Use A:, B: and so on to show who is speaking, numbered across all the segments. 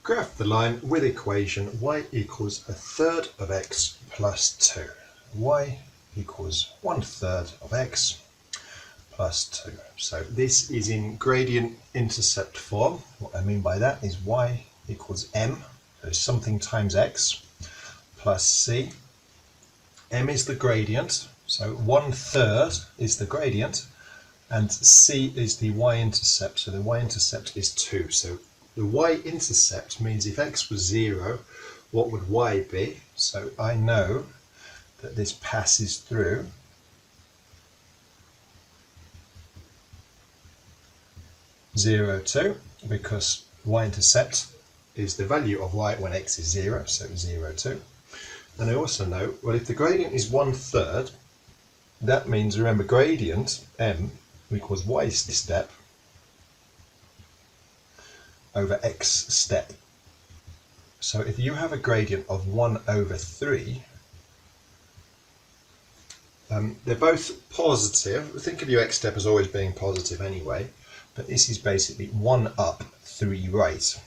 A: Graph the line with equation y equals 1/3 of x plus 2. Y equals 1/3 of x plus 2. So this is in gradient intercept form. What I mean by that is y equals m, so something times x, plus c. M is the gradient, so 1/3 is the gradient, and c is the y-intercept, so the y-intercept is 2. So the y-intercept means if x was 0, what would y be? So I know that this passes through 0, 2, because y-intercept is the value of y when x is 0, so 0, 2. And I also know, well, if the gradient is 1/3, that means, remember, gradient, m, equals y step over x step. So if you have a gradient of 1/3, they're both positive. Think of your x step as always being positive anyway, but this is basically 1 up, 3 right.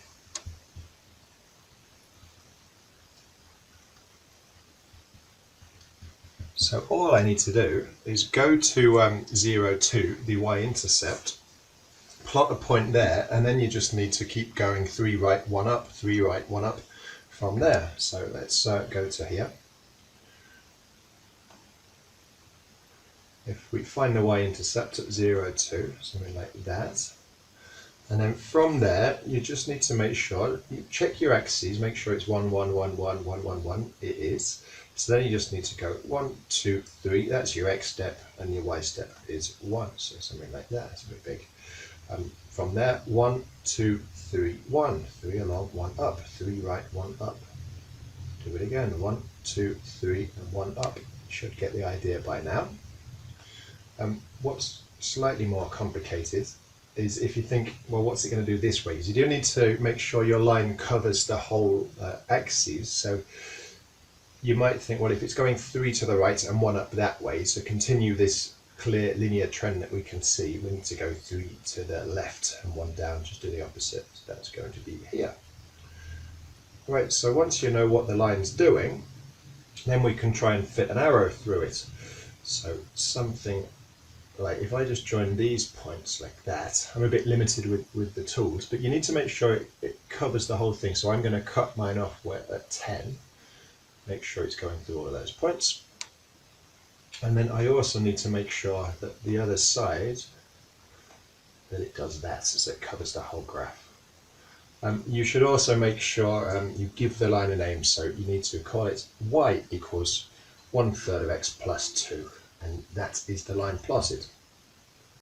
A: So all I need to do is go to 0, 2, the y-intercept, plot a point there, and then you just need to keep going 3 right, 1 up, 3 right, 1 up from there. So let's go to here. If we find the y-intercept at 0, 2, something like that, and then from there you just need to make sure, you check your axes, make sure it's 1, 1, 1, 1, 1, 1, 1, it is. So then you just need to go 1, 2, 3, that's your x step, and your y step is 1, so something like that, it's a bit big. From there, 1, 2, 3, 1, 3 along, 1 up, 3 right, 1 up. Do it again, 1, 2, 3, and 1 up. You should get the idea by now. What's slightly more complicated is if you think, well, what's it going to do this way? Because you do need to make sure your line covers the whole axis. So you might think, well, if it's going 3 to the right and 1 up that way, to continue this clear linear trend that we can see, we need to go 3 to the left and 1 down, just do the opposite. So that's going to be here. Right, so once you know what the line's doing, then we can try and fit an arrow through it. So something like, if I just join these points like that, I'm a bit limited with the tools, but you need to make sure it covers the whole thing. So I'm going to cut mine off at 10, make sure it's going through all of those points. And then I also need to make sure that the other side, that it does that, so it covers the whole graph. You should also make sure you give the line a name, so you need to call it y equals 1/3 of x plus 2, and that is the line plotted.